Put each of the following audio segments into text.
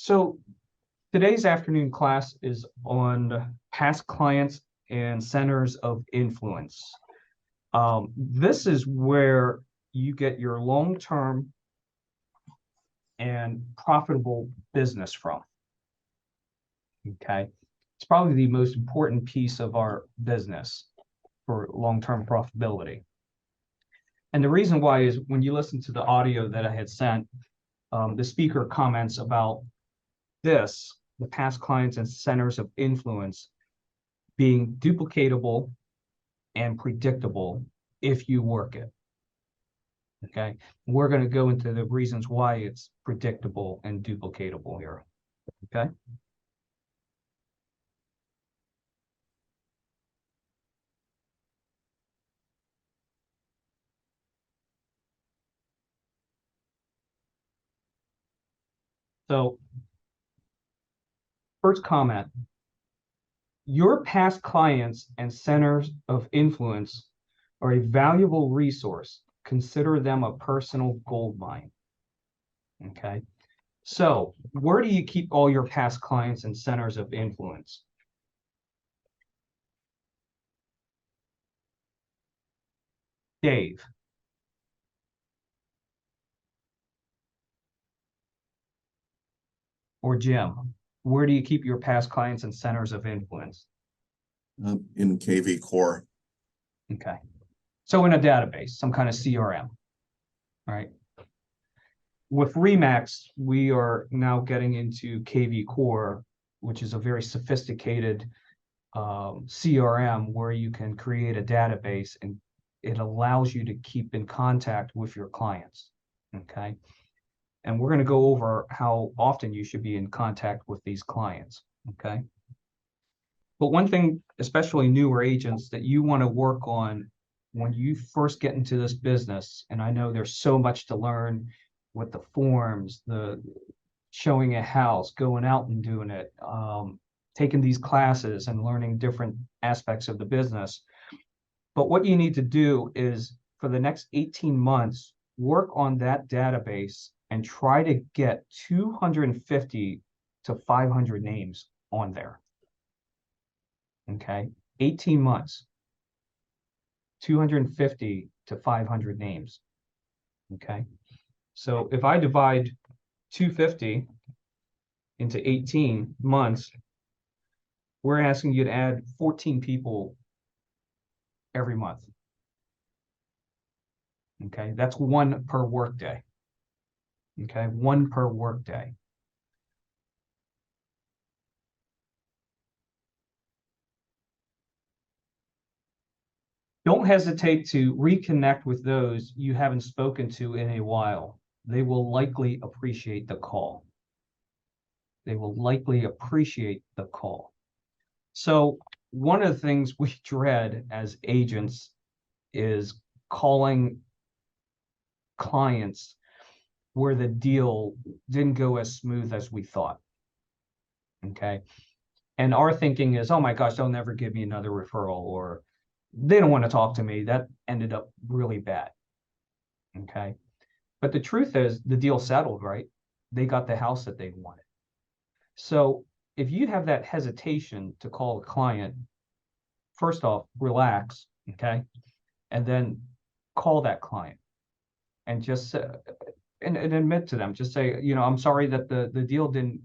So today's afternoon class is on past clients and centers of influence. This is where you get your long-term and profitable business from. Okay. It's probably the most important piece of our business for long-term profitability. And the reason why is when you listen to the audio that I had sent, the speaker comments about this, the past clients and centers of influence being duplicatable and predictable if you work it. Okay, we're going to go into the reasons why it's predictable and duplicatable here. Okay. So, first comment, your past clients and centers of influence are a valuable resource. Consider them a personal gold mine. Okay. So, where do you keep all your past clients and centers of influence? Dave. Or Jim, where do you keep your past clients and centers of influence? In KV Core. Okay. So in a database, some kind of CRM, right? With Remax, we are now getting into KV Core, which is a very sophisticated CRM where you can create a database and it allows you to keep in contact with your clients, okay? And we're going to go over how often you should be in contact with these clients, okay? But one thing, especially newer agents, that you want to work on when you first get into this business, and I know there's so much to learn with the forms, the showing a house, going out and doing it, taking these classes and learning different aspects of the business. But what you need to do is for the next 18 months, work on that database and try to get 250 to 500 names on there. Okay, 18 months, 250 to 500 names. Okay, so if I divide 250 into 18 months, we're asking you to add 14 people every month. Okay, that's one per workday. Okay, one per workday. Don't hesitate to reconnect with those you haven't spoken to in a while. They will likely appreciate the call. They will likely appreciate the call. So one of the things we dread as agents is calling clients where the deal didn't go as smooth as we thought. Okay. And our thinking is, oh my gosh, they'll never give me another referral, or they don't want to talk to me. That ended up really bad. Okay. But the truth is the deal settled, right? They got the house that they wanted. So if you have that hesitation to call a client, first off, relax, okay? And then call that client and just and admit to them, just say, you know, I'm sorry that the deal didn't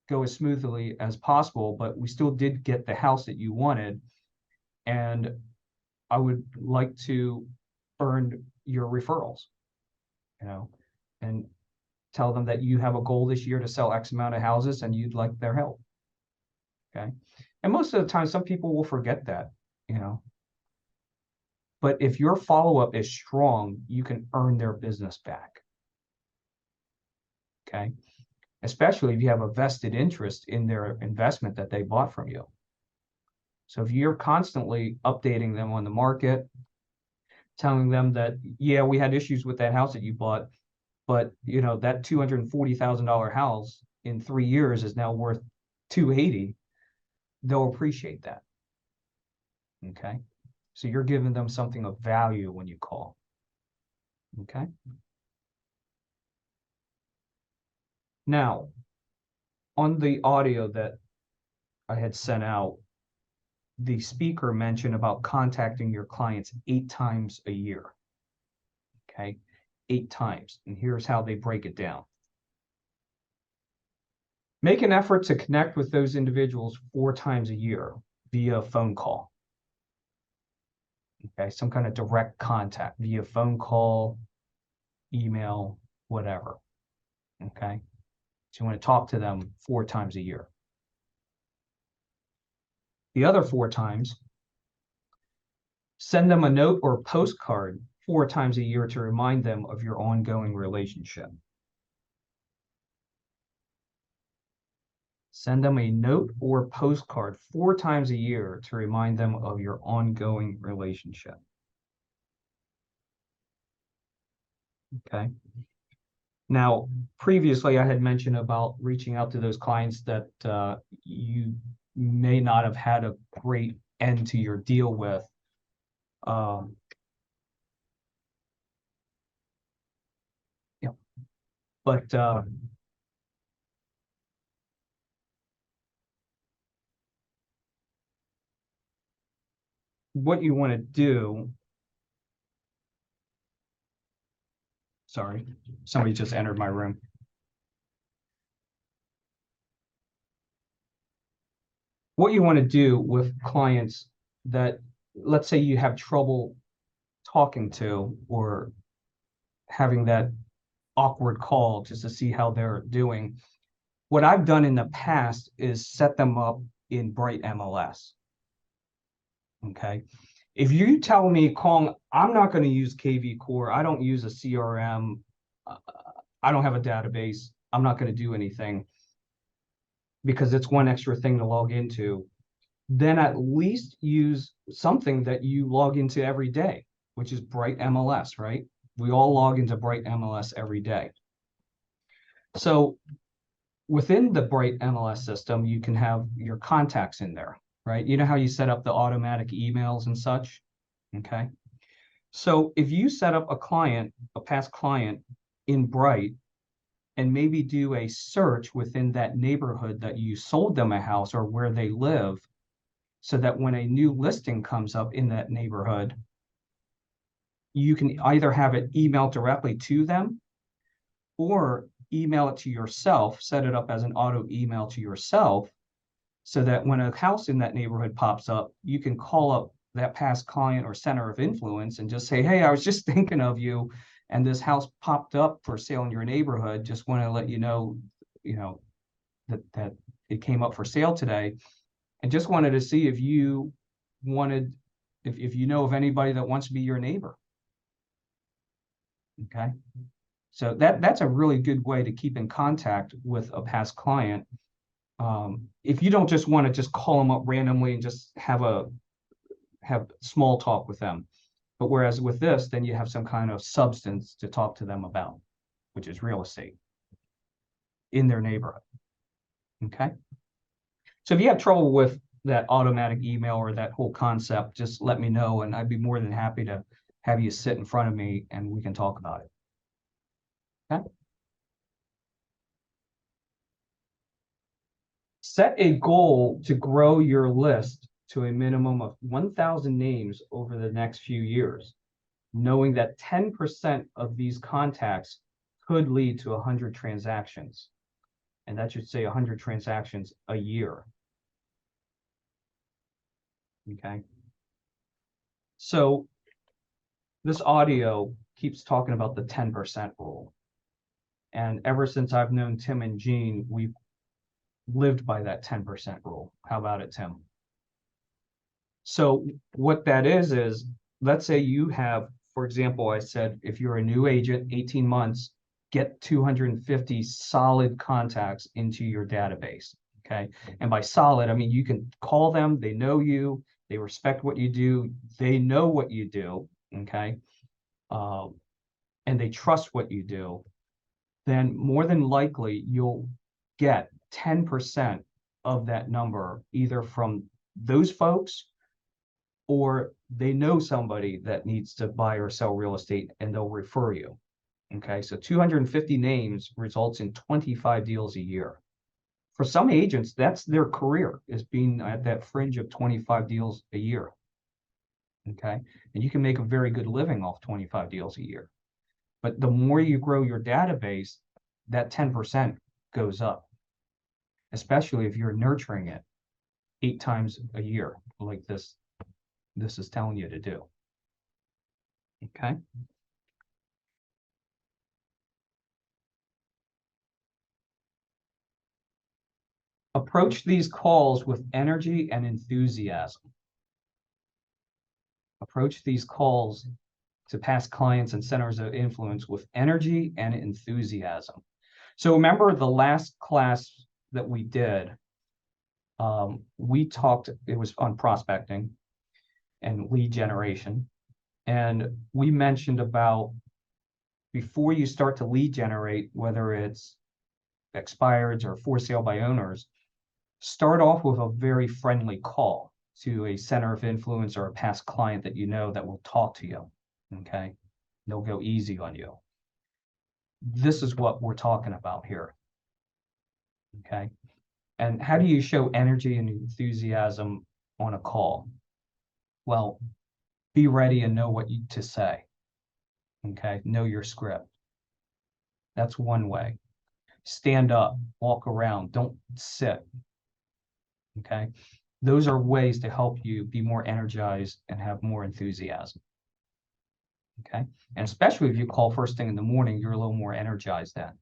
go as smoothly as possible, but we still did get the house that you wanted. And I would like to earn your referrals, you know, and tell them that you have a goal this year to sell X amount of houses and you'd like their help. Okay. And most of the time, some people will forget that, you know. But if your follow-up is strong, you can earn their business back. Okay. Especially if you have a vested interest in their investment that they bought from you. So if you're constantly updating them on the market, telling them that, yeah, we had issues with that house that you bought, but you know, that $240,000 house in 3 years is now worth 280, they'll appreciate that. Okay. So you're giving them something of value when you call. Okay. Now, on the audio that I had sent out, the speaker mentioned about contacting your clients 8 times a year. Okay, 8 times. And here's how they break it down. Make an effort to connect with those individuals 4 times a year via phone call. Okay, some kind of direct contact via phone call, email, whatever. Okay, so you want to talk to them 4 times a year. The other 4 times, send them a note or postcard 4 times a year to remind them of your ongoing relationship. Send them a note or postcard 4 times a year to remind them of your ongoing relationship. Okay. Now, previously I had mentioned about reaching out to those clients that you may not have had a great end to your deal with. Yeah, but what you want to do, sorry, somebody just entered my room. What you want to do with clients that, let's say you have trouble talking to or having that awkward call just to see how they're doing. What I've done in the past is set them up in Bright MLS. Okay. If you tell me, Kong, I'm not going to use KV Core, I don't use a CRM, I don't have a database, I'm not going to do anything because it's one extra thing to log into, then at least use something that you log into every day, which is Bright MLS, right? We all log into Bright MLS every day. So within the Bright MLS system, you can have your contacts in there, right? You know how you set up the automatic emails and such, okay? So if you set up a client, a past client in Bright, and maybe do a search within that neighborhood that you sold them a house or where they live, so that when a new listing comes up in that neighborhood, you can either have it emailed directly to them or email it to yourself, set it up as an auto email to yourself, so that when a house in that neighborhood pops up, you can call up that past client or center of influence and just say, hey, I was just thinking of you, and this house popped up for sale in your neighborhood. Just want to let you know, that it came up for sale today, and just wanted to see if you wanted, if you know of anybody that wants to be your neighbor. Okay. So that's a really good way to keep in contact with a past client. If you don't just want to just call them up randomly and just have small talk with them, but whereas with this, then you have some kind of substance to talk to them about, which is real estate in their neighborhood. Okay. So if you have trouble with that automatic email or that whole concept, just let me know, and I'd be more than happy to have you sit in front of me and we can talk about it. Okay. Set a goal to grow your list to a minimum of 1,000 names over the next few years, knowing that 10% of these contacts could lead to 100 transactions. And that should say 100 transactions a year. Okay. So this audio keeps talking about the 10% rule. And ever since I've known Tim and Jean, we've lived by that 10% rule. How about it, Tim? So what that is let's say you have, for example, I said, if you're a new agent, 18 months, get 250 solid contacts into your database. Okay. And by solid, I mean, you can call them, they know you, they respect what you do, they know what you do. Okay. And they trust what you do. Then more than likely you'll get 10% of that number, either from those folks or they know somebody that needs to buy or sell real estate and they'll refer you. Okay, so 250 names results in 25 deals a year For some agents, that's their career, is being at that fringe of 25 deals a year. Okay. And you can make a very good living off 25 deals a year. But the more you grow your database, that 10% goes up, especially if you're nurturing it 8 times a year, like this is telling you to do. Okay. Approach these calls with energy and enthusiasm. Approach these calls to past clients and centers of influence with energy and enthusiasm. So remember the last class that we did, we talked, it was on prospecting and lead generation. And we mentioned about before you start to lead generate, whether it's expireds or for sale by owners, start off with a very friendly call to a center of influence or a past client that you know that will talk to you. Okay. They'll go easy on you. This is what we're talking about here. Okay. And how do you show energy and enthusiasm on a call? Well, be ready and know what to say. Okay. Know your script. That's one way. Stand up, walk around, don't sit. Okay. Those are ways to help you be more energized and have more enthusiasm. Okay. And especially if you call first thing in the morning, you're a little more energized then.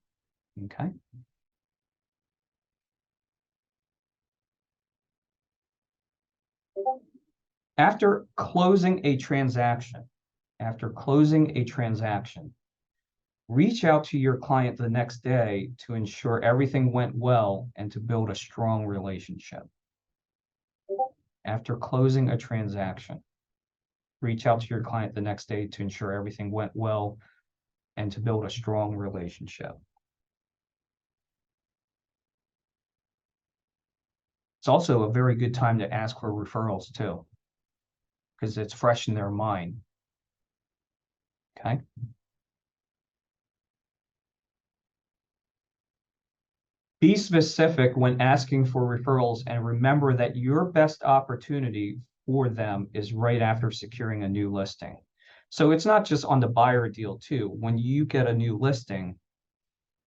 Okay. After closing a transaction, reach out to your client the next day to ensure everything went well and to build a strong relationship. After closing a transaction, reach out to your client the next day to ensure everything went well and to build a strong relationship. It's also a very good time to ask for referrals too, because it's fresh in their mind. Okay. Be specific when asking for referrals and remember that your best opportunity for them is right after securing a new listing. So it's not just on the buyer deal too. When you get a new listing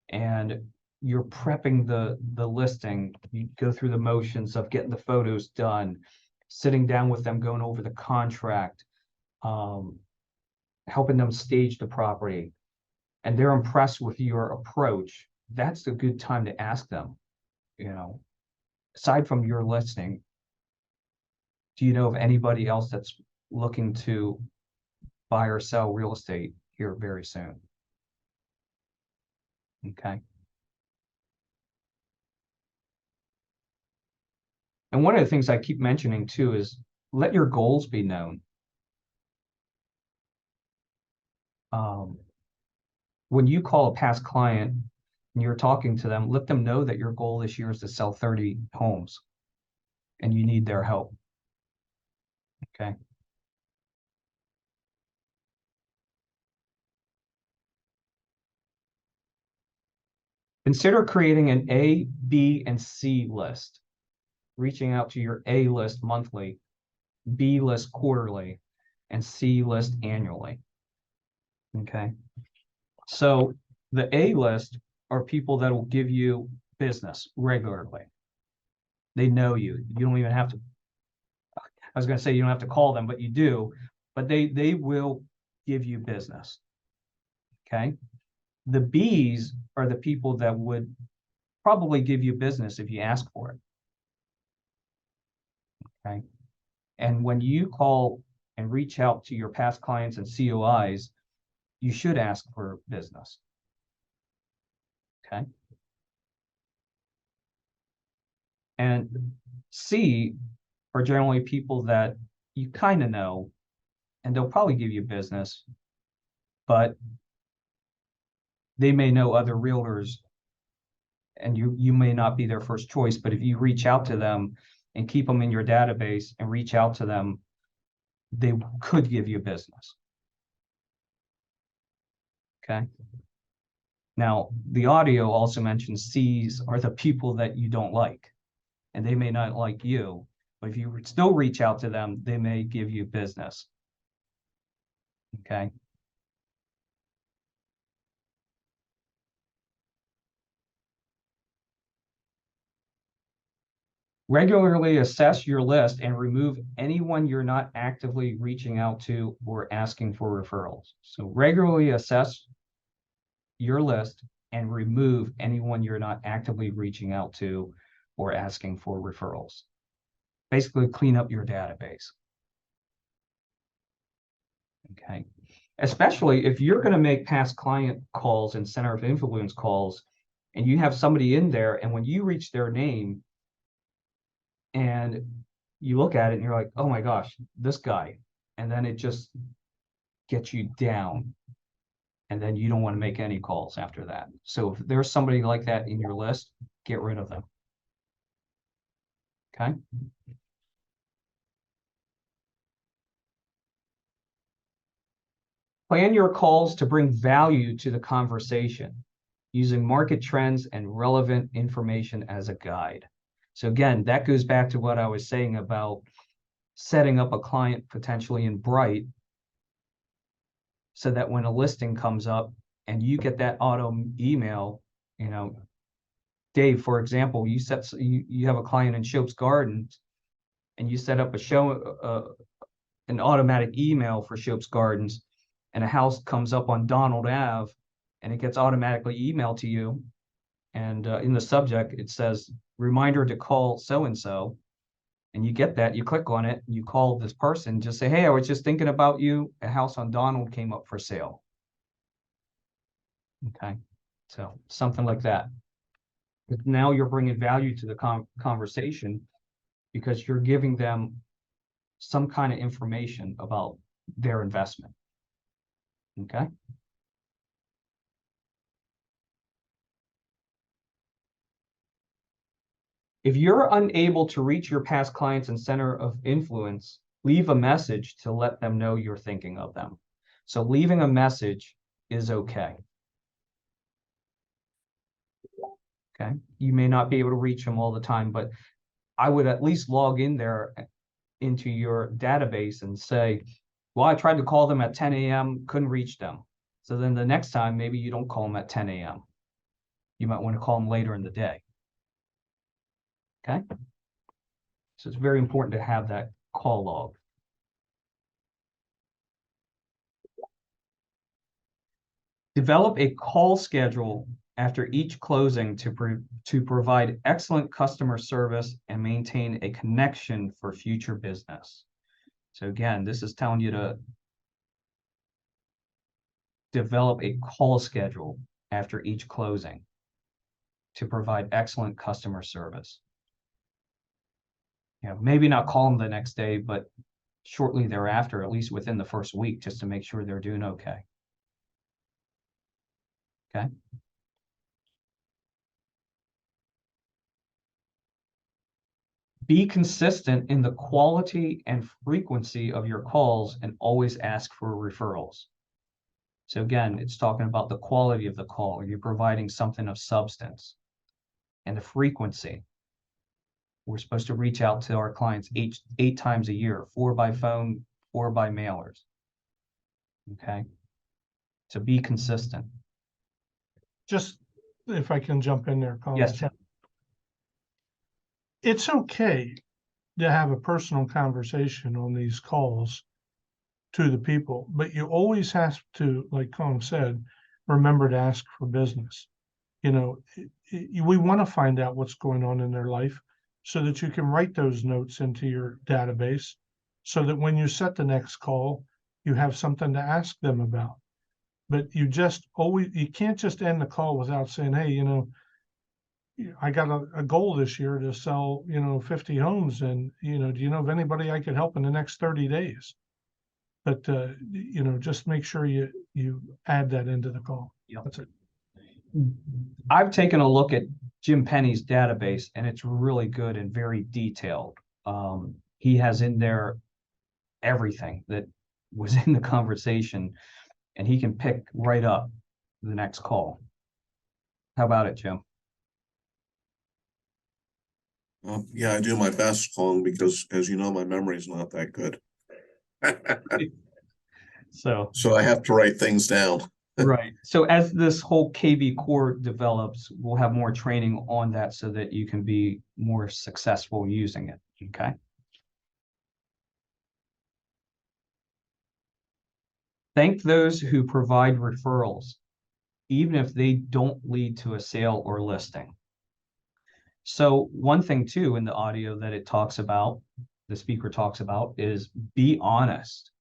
and you're prepping the listing, you go through the motions of getting the photos done, sitting down with them, going over the contract, helping them stage the property, and they're impressed with your approach. That's a good time to ask them, aside from your listing, do you know of anybody else that's looking to buy or sell real estate here very soon? Okay. And one of the things I keep mentioning too is let your goals be known. When you call a past client and you're talking to them, let them know that your goal this year is to sell 30 homes and you need their help. Okay. Consider creating an A, B, and C list, reaching out to your A list monthly, B list quarterly, and C list annually. Okay. So the A list are people that will give you business regularly. They know you. You don't even have to, I was going to say you don't have to call them, but you do, but they will give you business. Okay. The Bs are the people that would probably give you business if you ask for it. Okay. And when you call and reach out to your past clients and COIs, you should ask for business. Okay. And C are generally people that you kind of know, and they'll probably give you business, but they may know other realtors and you may not be their first choice, but if you reach out to them and keep them in your database and reach out to them, they could give you business. Okay. Now, the audio also mentions C's are the people that you don't like, and they may not like you, but if you still reach out to them, they may give you business. Okay. Regularly assess your list and remove anyone you're not actively reaching out to or asking for referrals. So regularly assess your list and remove anyone you're not actively reaching out to or asking for referrals. Basically, clean up your database. Okay. Especially if you're going to make past client calls and center of influence calls, and you have somebody in there, and when you reach their name and you look at it and you're like, oh my gosh, this guy, and then it just gets you down. And then you don't want to make any calls after that. So if there's somebody like that in your list, get rid of them. Okay. Plan your calls to bring value to the conversation using market trends and relevant information as a guide. So again, that goes back to what I was saying about setting up a client potentially in Bright so that when a listing comes up and you get that auto email, you know, Dave, for example, you have a client in Shope's Gardens and you set up an automatic email for Shope's Gardens, and a house comes up on Donald Ave, and it gets automatically emailed to you, and in the subject it says reminder to call so and so, and you get that, you click on it, you call this person, just say, hey, I was just thinking about you. A house on Donald came up for sale. Okay, so something like that. But now you're bringing value to the conversation because you're giving them some kind of information about their investment. Okay. If you're unable to reach your past clients and center of influence, leave a message to let them know you're thinking of them. So leaving a message is okay. Okay. You may not be able to reach them all the time, but I would at least log in there into your database and say, well, I tried to call them at 10 a.m., couldn't reach them. So then the next time, maybe you don't call them at 10 a.m. You might want to call them later in the day. Okay. So it's very important to have that call log. Develop a call schedule after each closing to provide excellent customer service and maintain a connection for future business. So again, this is telling you to develop a call schedule after each closing to provide excellent customer service. You know, maybe not call them the next day, but shortly thereafter, at least within the first week, just to make sure they're doing okay. Okay. Be consistent in the quality and frequency of your calls and always ask for referrals. So again, it's talking about the quality of the call. You're providing something of substance. And the frequency. We're supposed to reach out to our clients eight times a year, 4 by phone, 4 by mailers. Okay. So be consistent. Just if I can jump in there, Colin. Yes, Tim. It's okay to have a personal conversation on these calls to the people, but you always have to, like Colin said, remember to ask for business. You know, we want to find out what's going on in their life so that you can write those notes into your database so that when you set the next call, you have something to ask them about. But you can't just end the call without saying, hey, you know, I got a goal this year to sell, 50 homes, and, do you know of anybody I could help in the next 30 days? But, just make sure you add that into the call. Yep. That's it. I've taken a look at Jim Penny's database, and it's really good and very detailed. He has in there everything that was in the conversation, and he can pick right up the next call. How about it, Jim? Yeah, I do my best, Long, because as you know, my memory is not that good. So, So I have to write things down. right. So as this whole KV core develops, we'll have more training on that so that you can be more successful using it. Okay. Thank those who provide referrals, even if they don't lead to a sale or listing. So one thing too in the audio that it talks about, the speaker talks about, is be honest.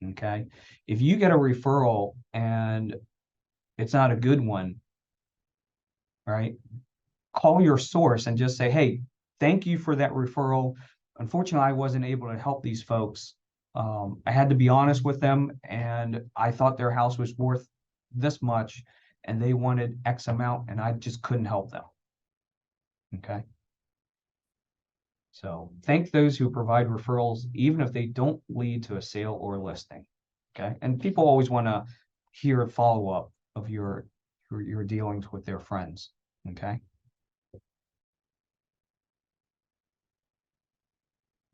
Okay. If you get a referral and it's not a good one, right? Call your source and just say, hey, thank you for that referral. Unfortunately, I wasn't able to help these folks. I had to be honest with them, and I thought their house was worth this much, and they wanted X amount, and I just couldn't help them. Okay. So thank those who provide referrals, even if they don't lead to a sale or listing. Okay. And people always want to hear a follow-up of your dealings with their friends. Okay.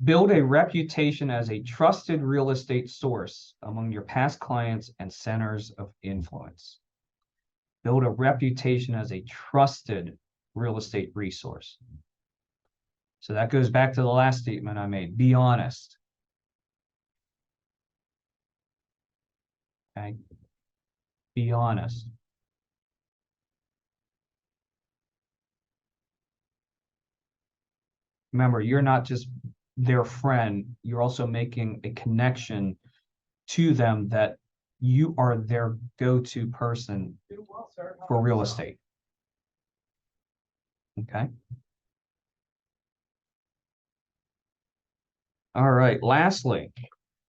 Build a reputation as a trusted real estate source among your past clients and centers of influence. Build a reputation as a trusted real estate resource. So that goes back to the last statement I made. Be honest. Okay. Be honest. Remember, you're not just their friend, you're also making a connection to them that you are their go-to person for real estate. Okay. All right. Lastly,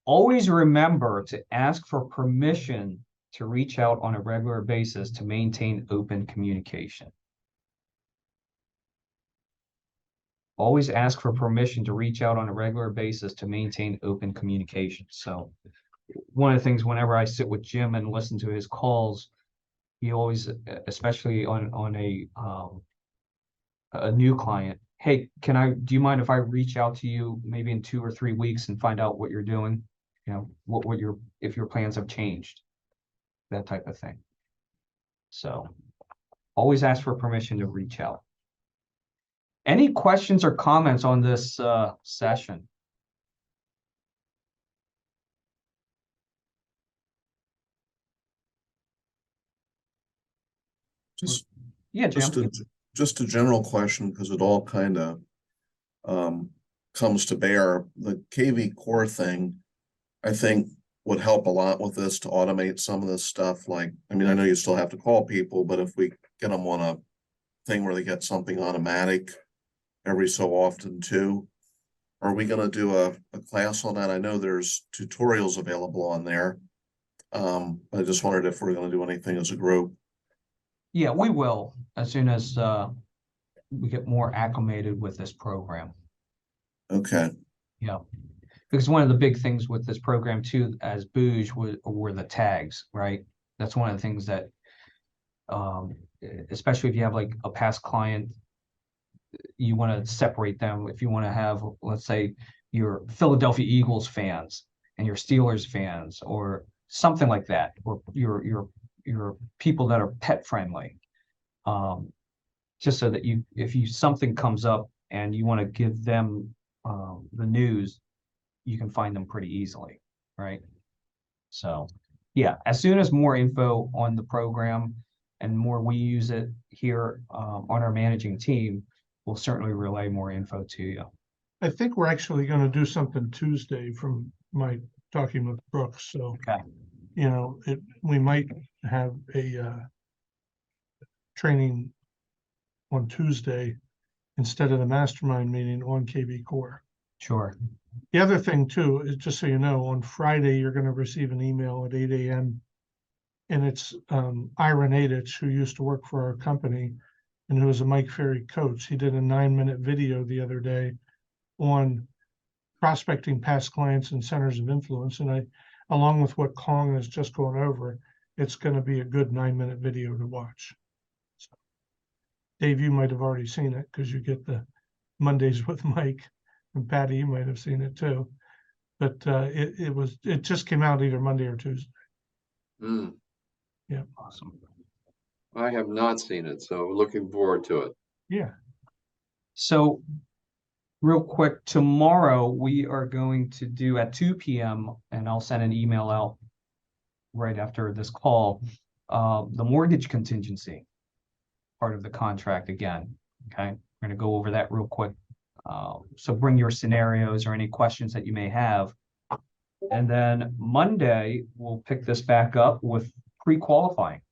always remember to ask for permission to reach out on a regular basis to maintain open communication. Always ask for permission to reach out on a regular basis to maintain open communication. So one of the things whenever I sit with Jim and listen to his calls, he always, especially on a new client, hey, do you mind if I reach out to you maybe in 2 or 3 weeks and find out what you're doing? You know, if your plans have changed, that type of thing. So always ask for permission to reach out. Any questions or comments on this session? Just, Yeah, Jim. just a general question, because it all kind of comes to bear. The KV core thing, I think, would help a lot with this to automate some of this stuff. Like, I mean, I know you still have to call people, but if we get them on a thing where they get something automatic every so often too, are we going to do a class on that? I know there's tutorials available on there. I just wondered if we're going to do anything as a group. Yeah, we will as soon as we get more acclimated with this program. Okay. Yeah, because one of the big things with this program too, as Bouge, were the tags, right? That's one of the things that, especially if you have like a past client, you want to separate them. If you want to have, let's say, your Philadelphia Eagles fans and your Steelers fans, or something like that, or your people that are pet friendly, just so that if something comes up and you want to give them the news, you can find them pretty easily, right? So yeah, as soon as more info on the program and more we use it here on our managing team, we'll certainly relay more info to you. I think we're actually going to do something Tuesday from my talking with Brooks. So, okay, you know, we might have a training on Tuesday instead of the mastermind meeting on KV Core. Sure. The other thing too is, just so you know, on Friday you're going to receive an email at 8 a.m. and it's Ira Nadich, who used to work for our company and who was a Mike Ferry coach. He did a 9-minute video the other day on prospecting past clients and centers of influence. And along with what Kong has just gone over, it's going to be a good 9-minute video to watch. Dave, you might have already seen it because you get the Mondays with Mike, and Patty, you might have seen it too. But it just came out either Monday or Tuesday. Hmm, Awesome. I have not seen it, so looking forward to it. Yeah. So real quick, tomorrow we are going to do at 2 p.m. and I'll send an email out right after this call, the mortgage contingency part of the contract again. Okay, we're gonna go over that real quick. So bring your scenarios or any questions that you may have. And then Monday, we'll pick this back up with pre-qualifying.